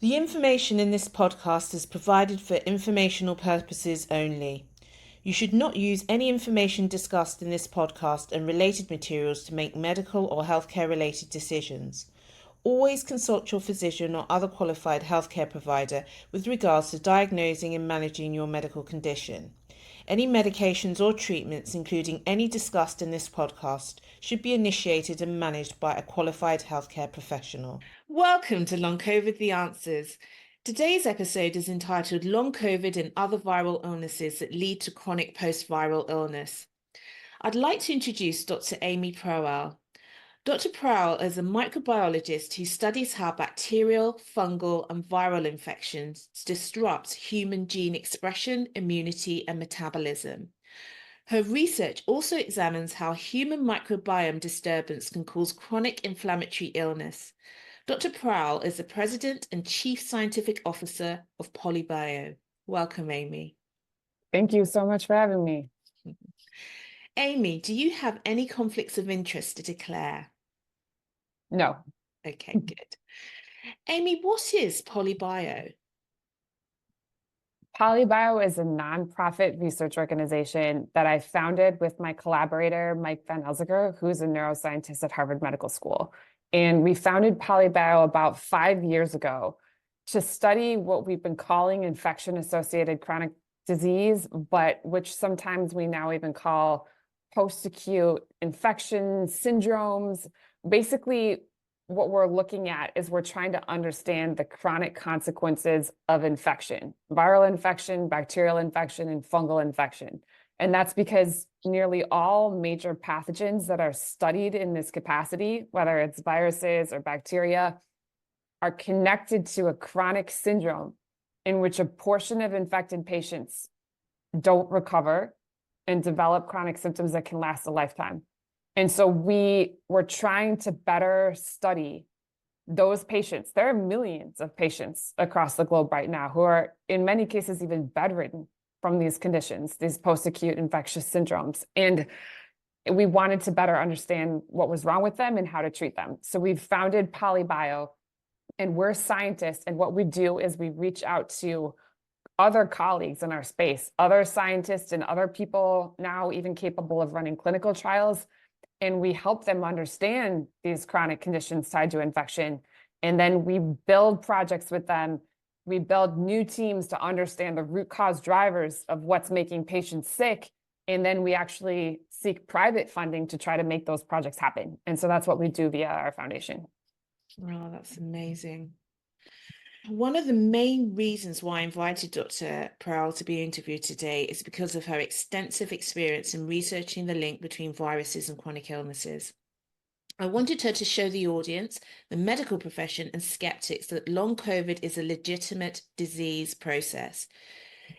The information in this podcast is provided for informational purposes only. You should not use any information discussed in this podcast and related materials to make medical or healthcare related decisions. Always consult your physician or other qualified healthcare provider with regards to diagnosing and managing your medical condition. Any medications or treatments, including any discussed in this podcast, should be initiated and managed by a qualified healthcare professional. Welcome to Long COVID The Answers. Today's episode is entitled Long COVID and Other Viral Illnesses That Lead to Chronic Post-Viral Illness. I'd like to introduce Dr. Amy Proal. Dr. Proal is a microbiologist who studies how bacterial, fungal, and viral infections disrupt human gene expression, immunity, and metabolism. Her research also examines how human microbiome disturbance can cause chronic inflammatory illness. Dr. Proal is the President and Chief Scientific Officer of Polybio. Welcome, Amy. Thank you so much for having me. Amy, do you have any conflicts of interest to declare? No. Okay, good. Amy, what is Polybio? Polybio is a nonprofit research organization that I founded with my collaborator, Mike VanElzakker, who's a neuroscientist at Harvard Medical School. And we founded Polybio about 5 years ago to study what we've been calling infection-associated chronic disease, but which sometimes we now even call post-acute infection syndromes. Basically, what we're looking at is we're trying to understand the chronic consequences of infection, viral infection, bacterial infection, and fungal infection. And that's because nearly all major pathogens that are studied in this capacity, whether it's viruses or bacteria, are connected to a chronic syndrome in which a portion of infected patients don't recover and develop chronic symptoms that can last a lifetime. And so we were trying to better study those patients. There are millions of patients across the globe right now who are, in many cases, even bedridden from these conditions, these post-acute infectious syndromes. And we wanted to better understand what was wrong with them and how to treat them. So we've founded Polybio, and we're scientists. And what we do is we reach out to other colleagues in our space, other scientists and other people now even capable of running clinical trials. And we help them understand these chronic conditions tied to infection. And then we build projects with them. We build new teams to understand the root cause drivers of what's making patients sick. And then we actually seek private funding to try to make those projects happen. And so that's what we do via our foundation. Oh, that's amazing. One of the main reasons why I invited Dr. Proal to be interviewed today is because of her extensive experience in researching the link between viruses and chronic illnesses. I wanted her to show the audience, the medical profession, and skeptics that long COVID is a legitimate disease process.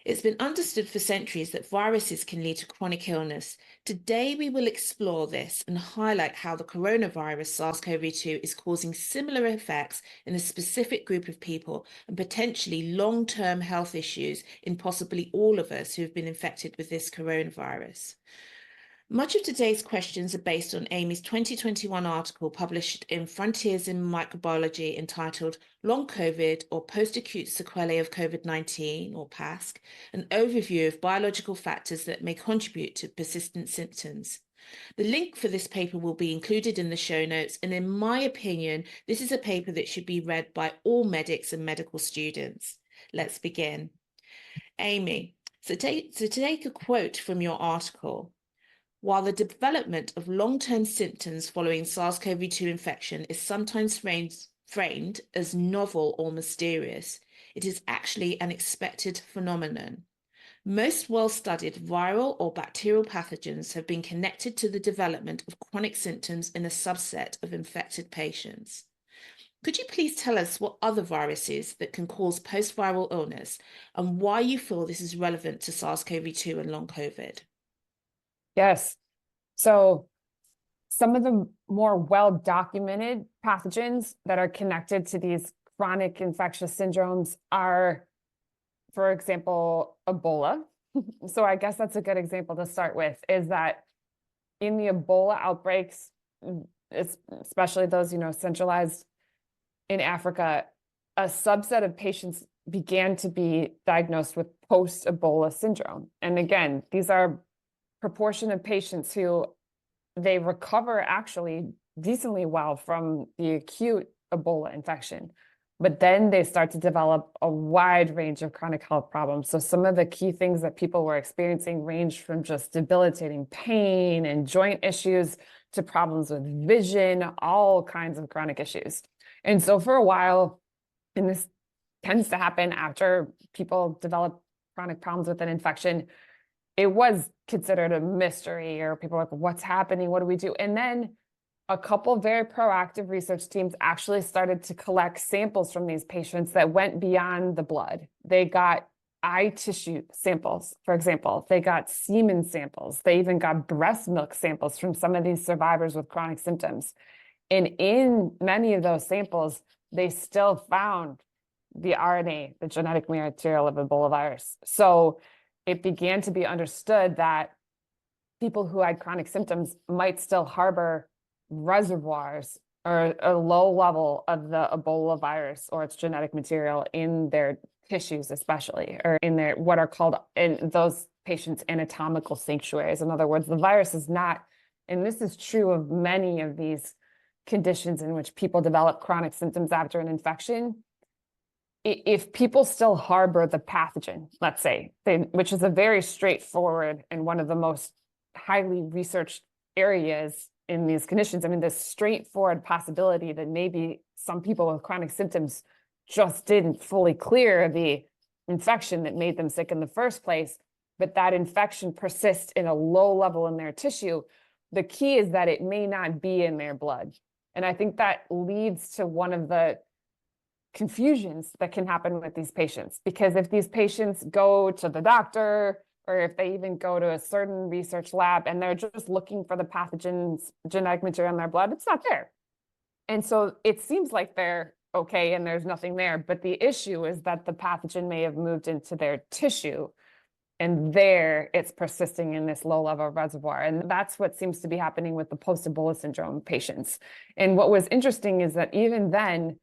It's been understood for centuries that viruses can lead to chronic illness. Today, we will explore this and highlight how the coronavirus SARS-CoV-2 is causing similar effects in a specific group of people and potentially long-term health issues in possibly all of us who have been infected with this coronavirus. Much of today's questions are based on Amy's 2021 article published in Frontiers in Microbiology entitled Long COVID or Post-Acute Sequelae of COVID-19 or PASC, an overview of biological factors that may contribute to persistent symptoms. The link for this paper will be included in the show notes, and in my opinion, this is a paper that should be read by all medics and medical students. Let's begin. Amy, so take a quote from your article. While the development of long-term symptoms following SARS-CoV-2 infection is sometimes framed as novel or mysterious, it is actually an expected phenomenon. Most well-studied viral or bacterial pathogens have been connected to the development of chronic symptoms in a subset of infected patients. Could you please tell us what other viruses that can cause post-viral illness and why you feel this is relevant to SARS-CoV-2 and long COVID? Yes. So some of the more well-documented pathogens that are connected to these chronic infectious syndromes are, for example, Ebola. So I guess that's a good example to start with, is that in the Ebola outbreaks, especially those, centralized in Africa, a subset of patients began to be diagnosed with post-Ebola syndrome. And again, these are proportion of patients who they recover actually decently well from the acute Ebola infection, but then they start to develop a wide range of chronic health problems. So some of the key things that people were experiencing ranged from just debilitating pain and joint issues to problems with vision, all kinds of chronic issues. And so for a while, and this tends to happen after people develop chronic problems with an infection, it was considered a mystery, or people were like, what's happening? What do we do? And then a couple very proactive research teams actually started to collect samples from these patients that went beyond the blood. They got eye tissue samples, for example. They got semen samples. They even got breast milk samples from some of these survivors with chronic symptoms. And in many of those samples, they still found the RNA, the genetic material of Ebola virus. So it began to be understood that people who had chronic symptoms might still harbor reservoirs or a low level of the Ebola virus or its genetic material in their tissues, especially, or in their what are called in those patients anatomical sanctuaries. In other words, the virus is not, and this is true of many of these conditions in which people develop chronic symptoms after an infection. If people still harbor the pathogen, let's say, which is a very straightforward and one of the most highly researched areas in these conditions, I mean, this straightforward possibility that maybe some people with chronic symptoms just didn't fully clear the infection that made them sick in the first place, but that infection persists in a low level in their tissue. The key is that it may not be in their blood. And I think that leads to one of the confusions that can happen with these patients, because if these patients go to the doctor, or if they even go to a certain research lab and they're just looking for the pathogen's genetic material in their blood, it's not there. And so it seems like they're okay and there's nothing there, but the issue is that the pathogen may have moved into their tissue, and there it's persisting in this low level reservoir. And that's what seems to be happening with the post-Ebola syndrome patients. And what was interesting is that even then,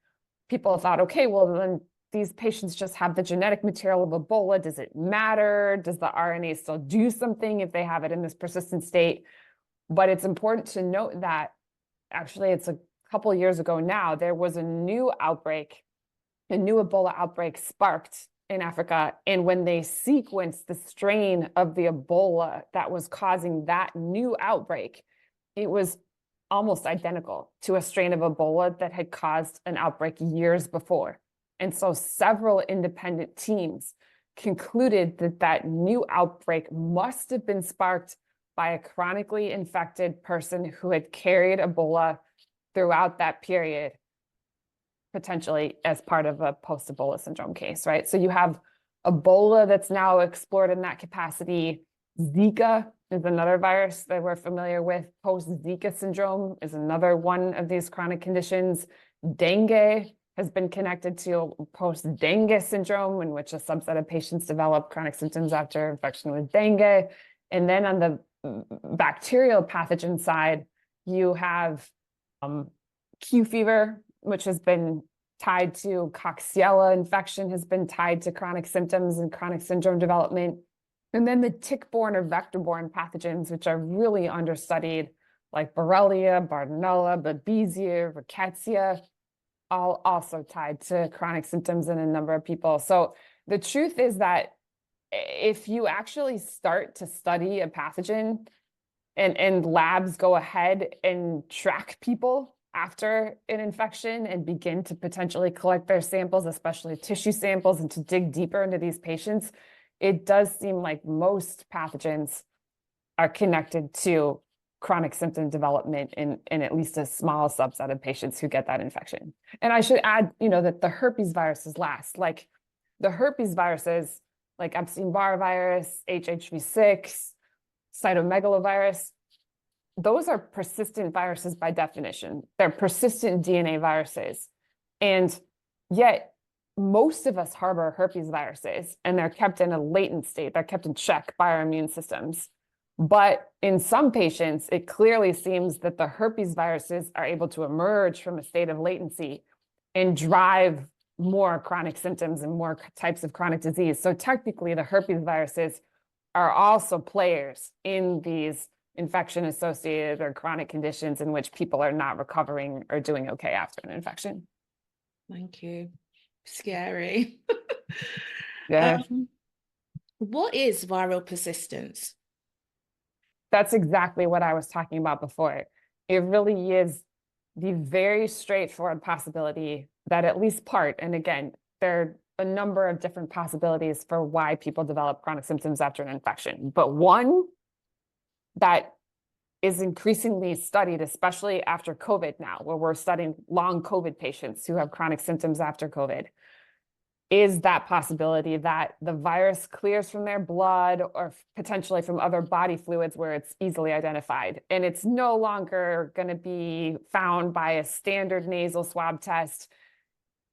people thought, okay, well, then these patients just have the genetic material of Ebola. Does it matter? Does the RNA still do something if they have it in this persistent state? But it's important to note that actually it's a couple of years ago now, there was a new outbreak, a new Ebola outbreak sparked in Africa. And when they sequenced the strain of the Ebola that was causing that new outbreak, it was almost identical to a strain of Ebola that had caused an outbreak years before. And so several independent teams concluded that that new outbreak must have been sparked by a chronically infected person who had carried Ebola throughout that period, potentially as part of a post-Ebola syndrome case, right? So you have Ebola that's now explored in that capacity. Zika is another virus that we're familiar with. Post-Zika syndrome is another one of these chronic conditions. Dengue has been connected to post-dengue syndrome, in which a subset of patients develop chronic symptoms after infection with dengue. And then on the bacterial pathogen side, you have Q fever, which has been tied to Coxiella infection, has been tied to chronic symptoms and chronic syndrome development. And then the tick-borne or vector-borne pathogens, which are really understudied, like Borrelia, Bartonella, Babesia, Rickettsia, all also tied to chronic symptoms in a number of people. So the truth is that if you actually start to study a pathogen and labs go ahead and track people after an infection and begin to potentially collect their samples, especially tissue samples, and to dig deeper into these patients, it does seem like most pathogens are connected to chronic symptom development in at least a small subset of patients who get that infection. And I should add, that the herpes viruses last. Like the herpes viruses, like Epstein-Barr virus, HHV6, cytomegalovirus, those are persistent viruses by definition. They're persistent DNA viruses. And yet, most of us harbor herpes viruses, and they're kept in a latent state. They're kept in check by our immune systems. But in some patients, it clearly seems that the herpes viruses are able to emerge from a state of latency and drive more chronic symptoms and more types of chronic disease. So technically, the herpes viruses are also players in these infection-associated or chronic conditions in which people are not recovering or doing okay after an infection. Thank you. Scary. Yeah. What is viral persistence? That's exactly what I was talking about before. It really is the very straightforward possibility that at least part, and again, there are a number of different possibilities for why people develop chronic symptoms after an infection, but one that is increasingly studied, especially after COVID now, where we're studying long COVID patients who have chronic symptoms after COVID, is that possibility that the virus clears from their blood or potentially from other body fluids where it's easily identified. And it's no longer going to be found by a standard nasal swab test.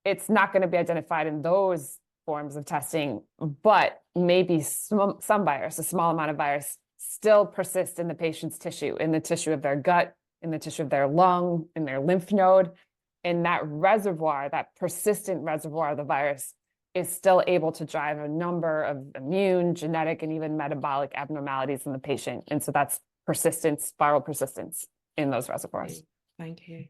It's not going to be identified in those forms of testing, but maybe some virus, a small amount of virus, still persists in the patient's tissue, in the tissue of their gut, in the tissue of their lung, in their lymph node. And that reservoir, that persistent reservoir of the virus, is still able to drive a number of immune, genetic, and even metabolic abnormalities in the patient. And so that's persistence, viral persistence in those reservoirs. Thank you.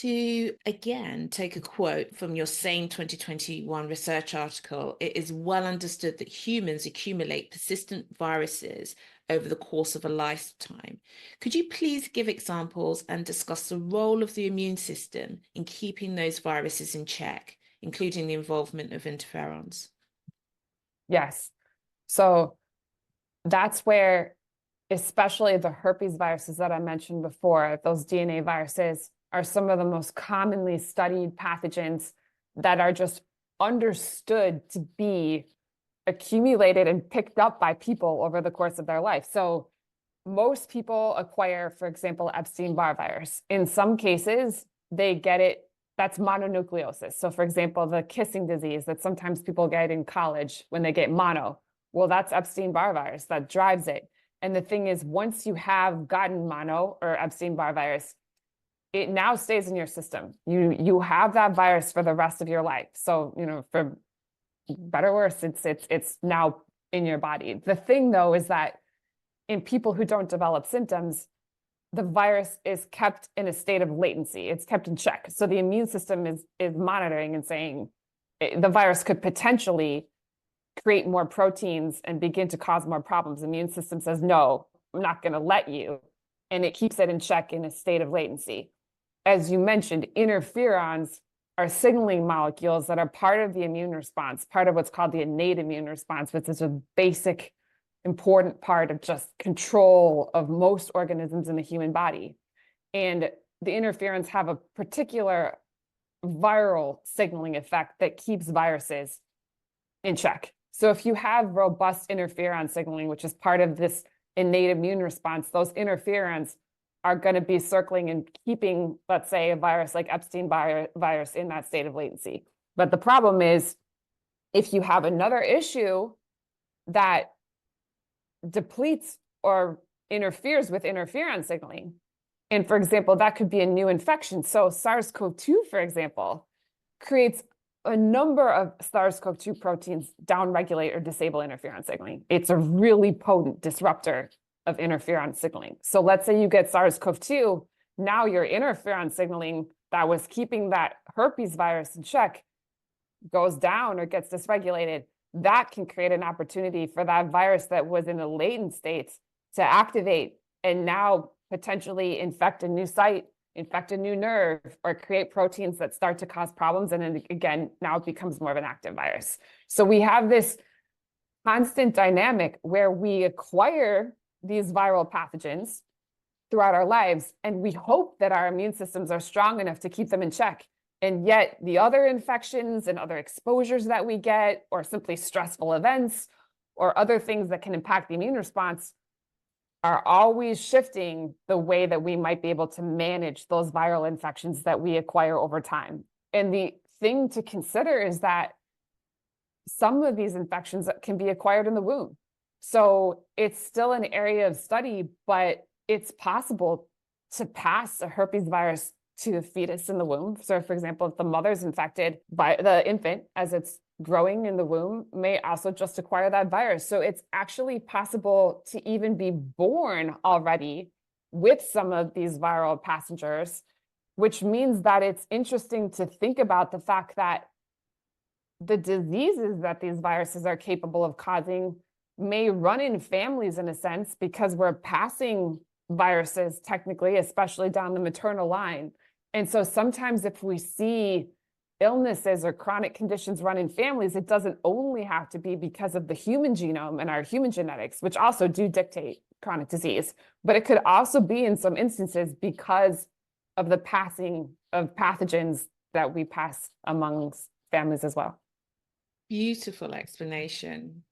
To again take a quote from your same 2021 research article, it is well understood that humans accumulate persistent viruses over the course of a lifetime. Could you please give examples and discuss the role of the immune system in keeping those viruses in check, including the involvement of interferons? Yes. So that's where, especially the herpes viruses that I mentioned before, those DNA viruses are some of the most commonly studied pathogens that are just understood to be accumulated and picked up by people over the course of their life. So most people acquire, for example, Epstein-Barr virus. In some cases, they get it, that's mononucleosis. So for example, the kissing disease that sometimes people get in college when they get mono, well, that's Epstein-Barr virus that drives it. And the thing is, once you have gotten mono or Epstein-Barr virus, it now stays in your system. You have that virus for the rest of your life. So, for better or worse, it's now in your body. The thing though is that in people who don't develop symptoms, the virus is kept in a state of latency. It's kept in check. So the immune system is monitoring and saying the virus could potentially create more proteins and begin to cause more problems. The immune system says, no, I'm not going to let you. And it keeps it in check in a state of latency. As you mentioned, interferons are signaling molecules that are part of the immune response, part of what's called the innate immune response, which is a basic, important part of just control of most organisms in the human body. And the interferons have a particular viral signaling effect that keeps viruses in check. So if you have robust interferon signaling, which is part of this innate immune response, those interferons are going to be circling and keeping, let's say, a virus like Epstein-Barr virus in that state of latency. But the problem is, if you have another issue that depletes or interferes with interferon signaling, and for example, that could be a new infection. So SARS-CoV-2, for example, creates a number of SARS-CoV-2 proteins downregulate or disable interferon signaling. It's a really potent disruptor of interferon signaling. So let's say you get SARS-CoV-2, now your interferon signaling that was keeping that herpes virus in check goes down or gets dysregulated. That can create an opportunity for that virus that was in a latent state to activate and now potentially infect a new site, infect a new nerve, or create proteins that start to cause problems. And then again, now it becomes more of an active virus. So we have this constant dynamic where we acquire these viral pathogens throughout our lives, and we hope that our immune systems are strong enough to keep them in check. And yet the other infections and other exposures that we get, or simply stressful events, or other things that can impact the immune response, are always shifting the way that we might be able to manage those viral infections that we acquire over time. And the thing to consider is that some of these infections can be acquired in the womb. So it's still an area of study, but it's possible to pass a herpes virus to the fetus in the womb. So for example, if the mother's infected by the infant as it's growing in the womb may also just acquire that virus. So it's actually possible to even be born already with some of these viral passengers, which means that it's interesting to think about the fact that the diseases that these viruses are capable of causing may run in families in a sense, because we're passing viruses technically, especially down the maternal line. And so sometimes if we see illnesses or chronic conditions run in families, it doesn't only have to be because of the human genome and our human genetics, which also do dictate chronic disease, but it could also be in some instances because of the passing of pathogens that we pass amongst families as well. Beautiful explanation,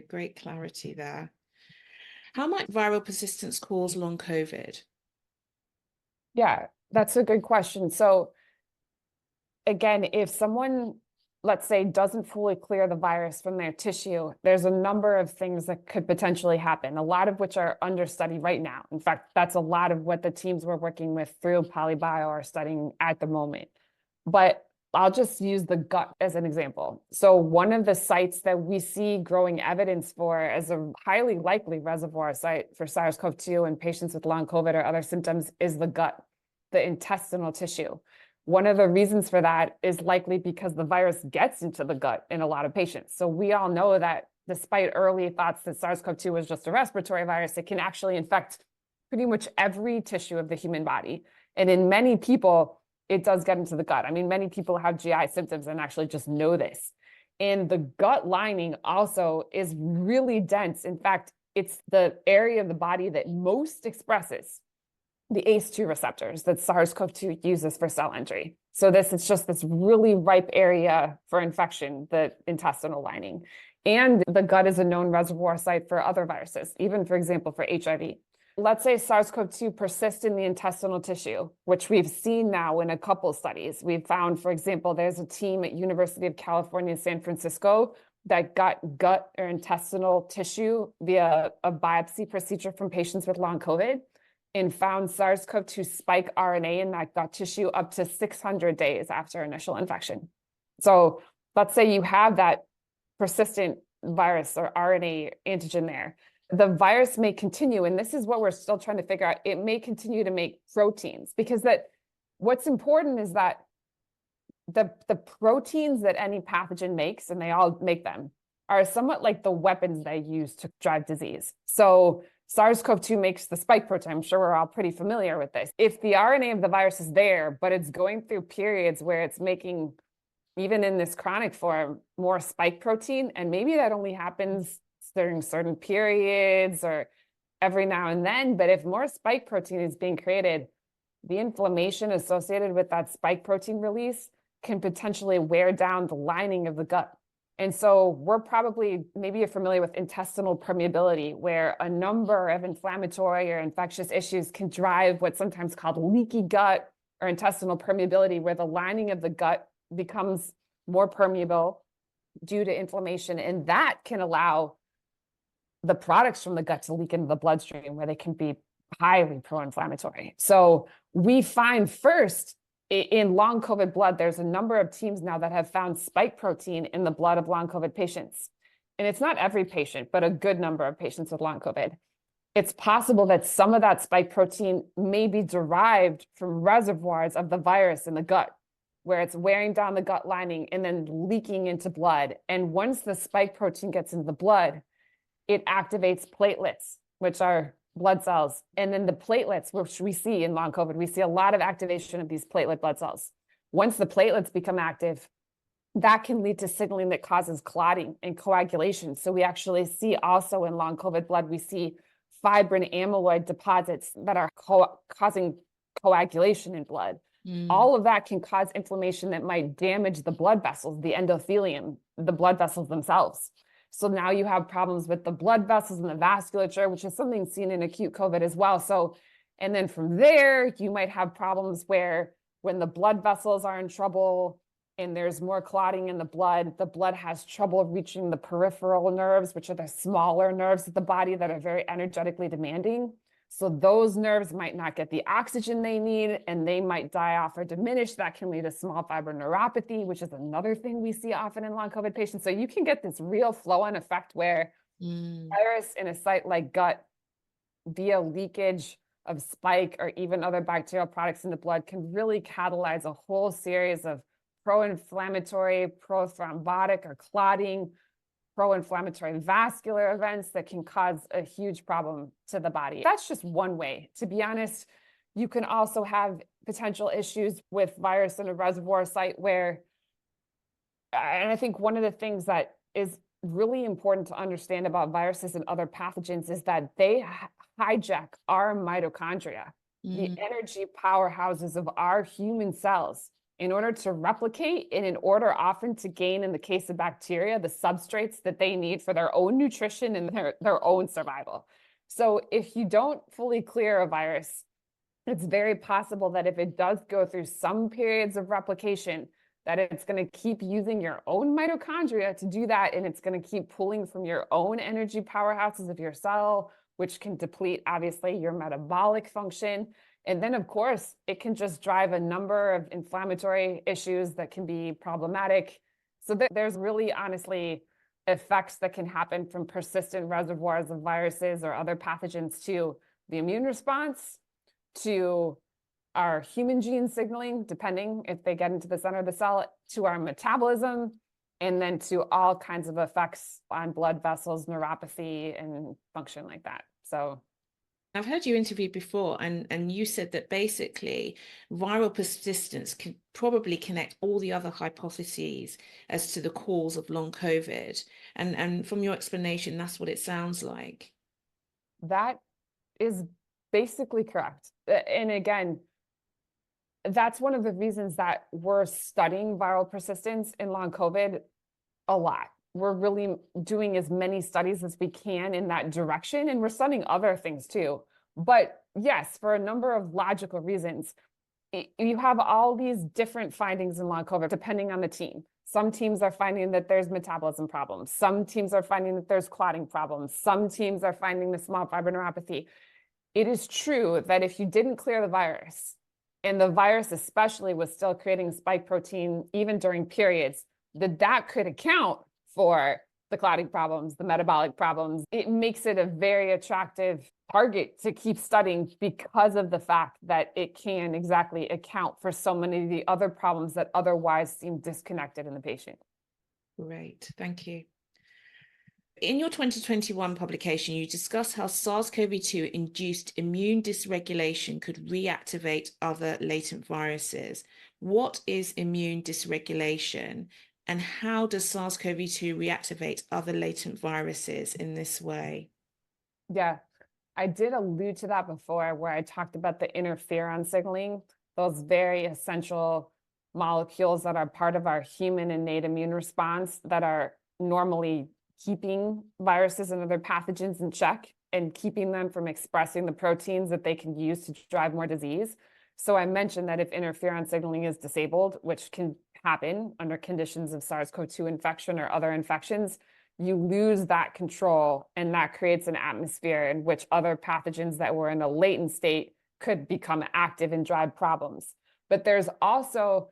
great clarity there. How might viral persistence cause long COVID? Yeah, that's a good question. So again, if someone, let's say, doesn't fully clear the virus from their tissue, there's a number of things that could potentially happen, a lot of which are under study right now. In fact, that's a lot of what the teams we're working with through Polybio are studying at the moment. But I'll just use the gut as an example. So one of the sites that we see growing evidence for as a highly likely reservoir site for SARS-CoV-2 in patients with long COVID or other symptoms is the gut, the intestinal tissue. One of the reasons for that is likely because the virus gets into the gut in a lot of patients. So we all know that despite early thoughts that SARS-CoV-2 was just a respiratory virus, it can actually infect pretty much every tissue of the human body. And in many people, it does get into the gut. I mean, many people have GI symptoms and actually just know this. And the gut lining also is really dense. In fact, it's the area of the body that most expresses the ACE2 receptors that SARS-CoV-2 uses for cell entry. So it's just this really ripe area for infection, the intestinal lining. And the gut is a known reservoir site for other viruses, even, for example, for HIV. Let's say SARS-CoV-2 persists in the intestinal tissue, which we've seen now in a couple studies. We've found, for example, there's a team at University of California, San Francisco that got gut or intestinal tissue via a biopsy procedure from patients with long COVID and found SARS-CoV-2 spike RNA in that gut tissue up to 600 days after initial infection. So let's say you have that persistent virus or RNA antigen there. The virus may continue, and this is what we're still trying to figure out, it may continue to make proteins, because what's important is that the proteins that any pathogen makes, and they all make them, are somewhat like the weapons they use to drive disease. So SARS-CoV-2 makes the spike protein. I'm sure we're all pretty familiar with this. If the RNA of the virus is there, but it's going through periods where it's making, even in this chronic form, more spike protein, and maybe that only happens during certain periods or every now and then, but if more spike protein is being created, the inflammation associated with that spike protein release can potentially wear down the lining of the gut. And so we're probably, maybe you're familiar with intestinal permeability, where a number of inflammatory or infectious issues can drive what's sometimes called leaky gut or intestinal permeability, where the lining of the gut becomes more permeable due to inflammation. And that can allow the products from the gut to leak into the bloodstream, where they can be highly pro-inflammatory. So we find first, in long COVID blood, there's a number of teams now that have found spike protein in the blood of long COVID patients. And it's not every patient, but a good number of patients with long COVID. It's possible that some of that spike protein may be derived from reservoirs of the virus in the gut, where it's wearing down the gut lining and then leaking into blood. And once the spike protein gets into the blood, it activates platelets, which are blood cells. And then the platelets, which we see in long COVID, we see a lot of activation of these platelet blood cells. Once the platelets become active, that can lead to signaling that causes clotting and coagulation. So we actually see also in long COVID blood, we see fibrin amyloid deposits that are causing coagulation in blood. All of that can cause inflammation that might damage the blood vessels, the endothelium, the blood vessels themselves. So now you have problems with the blood vessels and the vasculature, which is something seen in acute COVID as well. So, and then from there, you might have problems where when the blood vessels are in trouble and there's more clotting in the blood has trouble reaching the peripheral nerves, which are the smaller nerves of the body that are very energetically demanding. So those nerves might not get the oxygen they need, and they might die off or diminish. That can lead to small fiber neuropathy, which is another thing we see often in long COVID patients. So you can get this real flow-on effect where virus in a site like gut via leakage of spike or even other bacterial products in the blood can really catalyze a whole series of pro-inflammatory, pro-thrombotic or clotting, pro-inflammatory vascular events that can cause a huge problem to the body. That's just one way. To be honest, you can also have potential issues with virus in a reservoir site where, and I think one of the things that is really important to understand about viruses and other pathogens is that they hijack our mitochondria, the energy powerhouses of our human cells, in order to replicate and in order often to gain, in the case of bacteria, the substrates that they need for their own nutrition and their own survival. So if you don't fully clear a virus, it's very possible that if it does go through some periods of replication, that it's going to keep using your own mitochondria to do that, and it's going to keep pulling from your own energy powerhouses of your cell, which can deplete, obviously, your metabolic function. And then, of course, it can just drive a number of inflammatory issues that can be problematic. So there's really, honestly, effects that can happen from persistent reservoirs of viruses or other pathogens to the immune response, to our human gene signaling, depending if they get into the center of the cell, to our metabolism, and then to all kinds of effects on blood vessels, neuropathy, and function like that. So I've heard you interviewed before, and you said that basically viral persistence could probably connect all the other hypotheses as to the cause of long COVID. And from your explanation, that's what it sounds like. That is basically correct. And again, that's one of the reasons that we're studying viral persistence in long COVID a lot. We're really doing as many studies as we can in that direction, and we're studying other things too. But yes, for a number of logical reasons, you have all these different findings in long COVID depending on the team. Some teams are finding that there's metabolism problems. Some teams are finding that there's clotting problems. Some teams are finding the small fiber neuropathy. It is true that if you didn't clear the virus, and the virus especially was still creating spike protein even during periods, that could account for the clotting problems, the metabolic problems. It makes it a very attractive target to keep studying because of the fact that it can exactly account for so many of the other problems that otherwise seem disconnected in the patient. Great, thank you. In your 2021 publication, you discuss how SARS-CoV-2 induced immune dysregulation could reactivate other latent viruses. What is immune dysregulation, and how does SARS-CoV-2 reactivate other latent viruses in this way? Yeah, I did allude to that before, where I talked about the interferon signaling, those very essential molecules that are part of our human innate immune response that are normally keeping viruses and other pathogens in check and keeping them from expressing the proteins that they can use to drive more disease. So I mentioned that if interferon signaling is disabled, which can happen under conditions of SARS-CoV-2 infection or other infections, you lose that control, and that creates an atmosphere in which other pathogens that were in a latent state could become active and drive problems. But there's also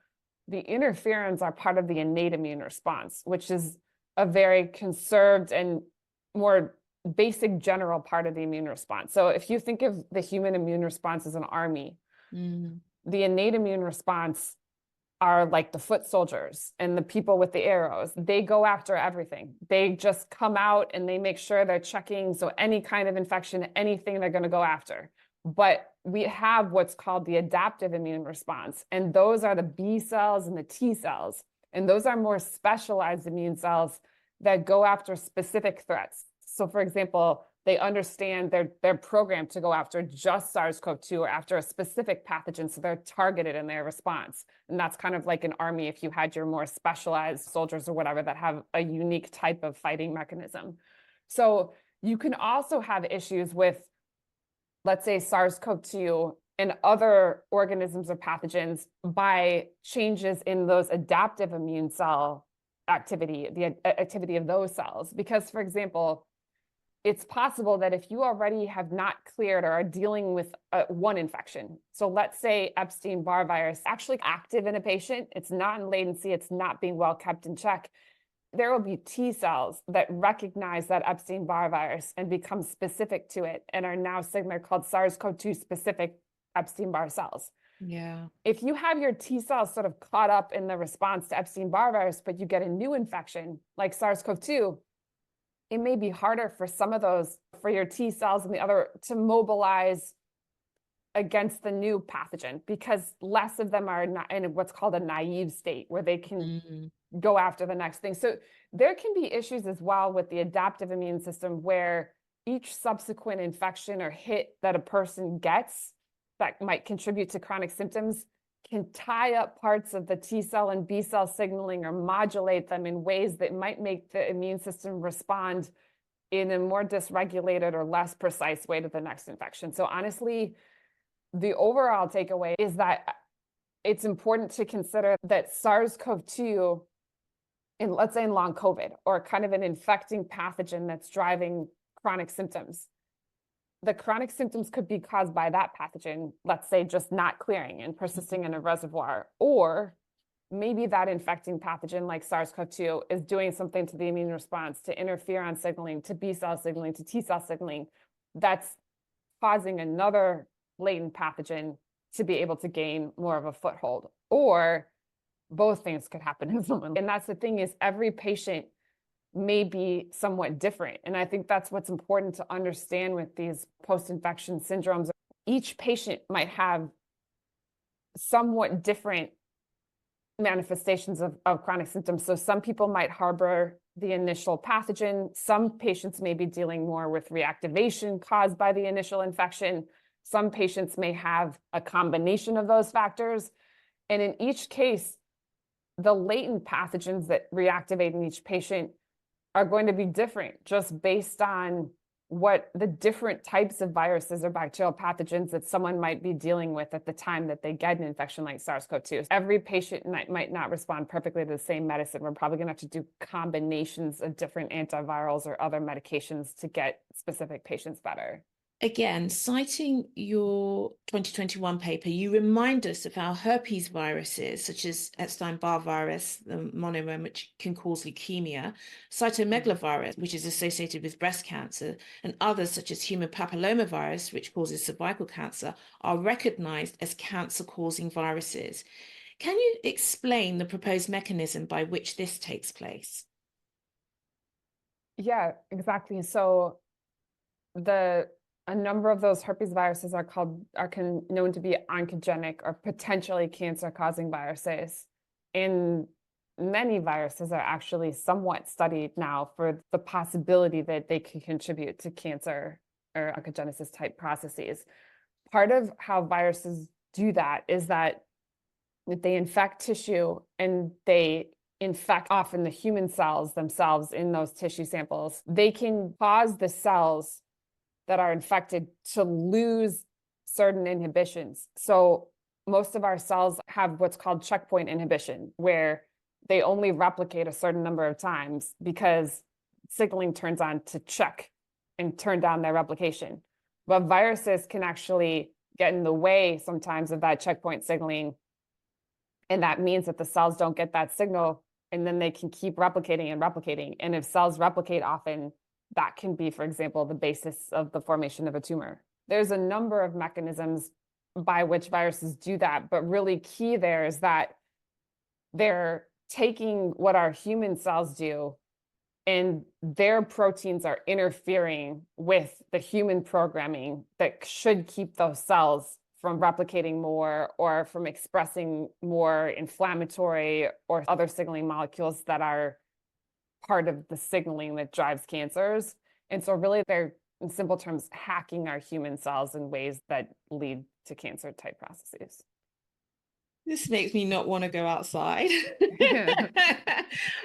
the interferons are part of the innate immune response, which is a very conserved and more basic general part of the immune response. So if you think of the human immune response as an army, the innate immune response are like the foot soldiers and the people with the arrows. They go after everything. They just come out and they make sure they're checking. So any kind of infection, anything they're going to go after. But we have what's called the adaptive immune response. And those are the B cells and the T cells. And those are more specialized immune cells that go after specific threats. So for example, they understand they're programmed to go after just SARS-CoV-2 or after a specific pathogen, so they're targeted in their response. And that's kind of like an army if you had your more specialized soldiers or whatever that have a unique type of fighting mechanism. So you can also have issues with, let's say, SARS-CoV-2 and other organisms or pathogens by changes in those adaptive immune cell activity, the activity of those cells. Because, for example, it's possible that if you already have not cleared or are dealing with one infection, so let's say Epstein-Barr virus actually active in a patient, it's not in latency, it's not being well kept in check, there will be T cells that recognize that Epstein-Barr virus and become specific to it and are now signaler called SARS-CoV-2 specific Epstein-Barr cells. Yeah. If you have your T cells sort of caught up in the response to Epstein-Barr virus, but you get a new infection like SARS-CoV-2, it may be harder for some of those, for your T cells and the other to mobilize against the new pathogen, because less of them are in what's called a naive state where they can go after the next thing. So there can be issues as well with the adaptive immune system where each subsequent infection or hit that a person gets that might contribute to chronic symptoms can tie up parts of the T cell and B cell signaling or modulate them in ways that might make the immune system respond in a more dysregulated or less precise way to the next infection. So honestly, the overall takeaway is that it's important to consider that SARS-CoV-2, let's say in long COVID, or kind of an infecting pathogen that's driving chronic symptoms. The chronic symptoms could be caused by that pathogen, let's say just not clearing and persisting in a reservoir, or maybe that infecting pathogen like SARS-CoV-2 is doing something to the immune response, to interferon signaling, to B cell signaling, to T cell signaling, that's causing another latent pathogen to be able to gain more of a foothold. Or both things could happen in someone. And that's the thing, is every patient may be somewhat different. And I think that's what's important to understand with these post-infection syndromes. Each patient might have somewhat different manifestations of chronic symptoms. So some people might harbor the initial pathogen. Some patients may be dealing more with reactivation caused by the initial infection. Some patients may have a combination of those factors. And in each case, the latent pathogens that reactivate in each patient are going to be different just based on what the different types of viruses or bacterial pathogens that someone might be dealing with at the time that they get an infection like SARS-CoV-2. Every patient might not respond perfectly to the same medicine. We're probably going to have to do combinations of different antivirals or other medications to get specific patients better. Again, citing your 2021 paper, you remind us of how herpes viruses, such as Epstein-Barr virus, the monomer, which can cause leukemia, cytomegalovirus, which is associated with breast cancer, and others, such as human papillomavirus, which causes cervical cancer, are recognized as cancer-causing viruses. Can you explain the proposed mechanism by which this takes place? Yeah, exactly. So a number of those herpes viruses are known to be oncogenic or potentially cancer-causing viruses. And many viruses are actually somewhat studied now for the possibility that they can contribute to cancer or oncogenesis type processes. Part of how viruses do that is that they infect tissue and they infect often the human cells themselves in those tissue samples. They can cause the cells that are infected to lose certain inhibitions. So most of our cells have what's called checkpoint inhibition, where they only replicate a certain number of times because signaling turns on to check and turn down their replication. But viruses can actually get in the way sometimes of that checkpoint signaling. And that means that the cells don't get that signal, and then they can keep replicating and replicating. And if cells replicate often, that can be, for example, the basis of the formation of a tumor. There's a number of mechanisms by which viruses do that, but really key there is that they're taking what our human cells do, and their proteins are interfering with the human programming that should keep those cells from replicating more or from expressing more inflammatory or other signaling molecules that are part of the signaling that drives cancers. And so really they're, in simple terms, hacking our human cells in ways that lead to cancer type processes. This makes me not want to go outside.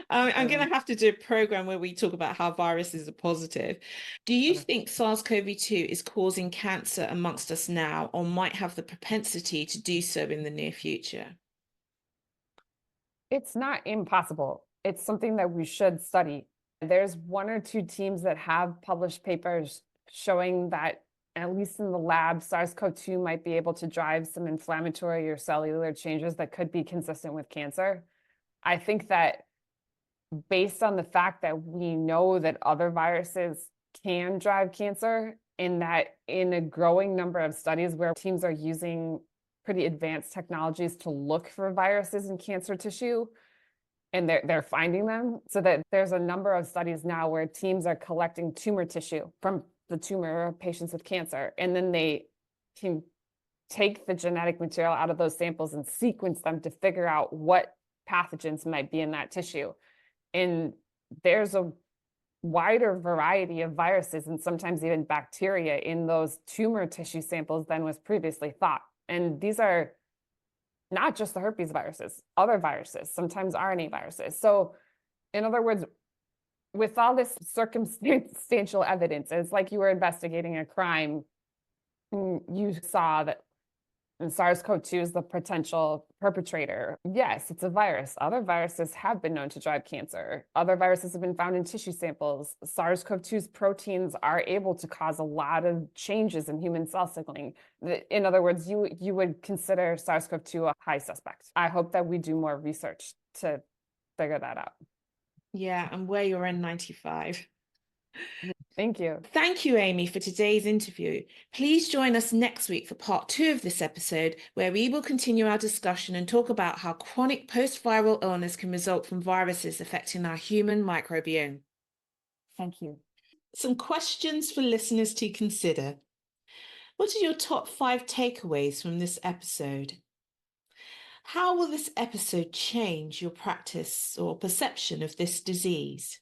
I'm going to have to do a program where we talk about how viruses are positive. Do you think SARS-CoV-2 is causing cancer amongst us now, or might have the propensity to do so in the near future? It's not impossible. It's something that we should study. There's 1 or 2 teams that have published papers showing that, at least in the lab, SARS-CoV-2 might be able to drive some inflammatory or cellular changes that could be consistent with cancer. I think that based on the fact that we know that other viruses can drive cancer, and that in a growing number of studies where teams are using pretty advanced technologies to look for viruses in cancer tissue, and they're finding them, so that there's a number of studies now where teams are collecting tumor tissue from the tumor of patients with cancer, and then they can take the genetic material out of those samples and sequence them to figure out what pathogens might be in that tissue. And there's a wider variety of viruses and sometimes even bacteria in those tumor tissue samples than was previously thought. And these are not just the herpes viruses, other viruses, sometimes RNA viruses. So in other words, with all this circumstantial evidence, it's like you were investigating a crime. You saw that SARS-CoV-2 is the potential perpetrator. Yes, it's a virus. Other viruses have been known to drive cancer. Other viruses have been found in tissue samples. SARS-CoV-2's proteins are able to cause a lot of changes in human cell signaling. In other words, you would consider SARS-CoV-2 a high suspect. I hope that we do more research to figure that out. Yeah, and wear your N95. Thank you. Thank you, Amy, for today's interview. Please join us next week for part 2 of this episode, where we will continue our discussion and talk about how chronic post-viral illness can result from viruses affecting our human microbiome. Thank you. Some questions for listeners to consider. What are your top 5 takeaways from this episode? How will this episode change your practice or perception of this disease?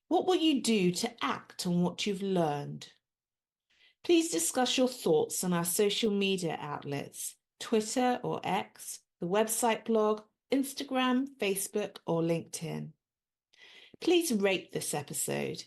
What will you do to act on what you've learned? Please discuss your thoughts on our social media outlets, Twitter or X, the website blog, Instagram, Facebook, or LinkedIn. Please rate this episode.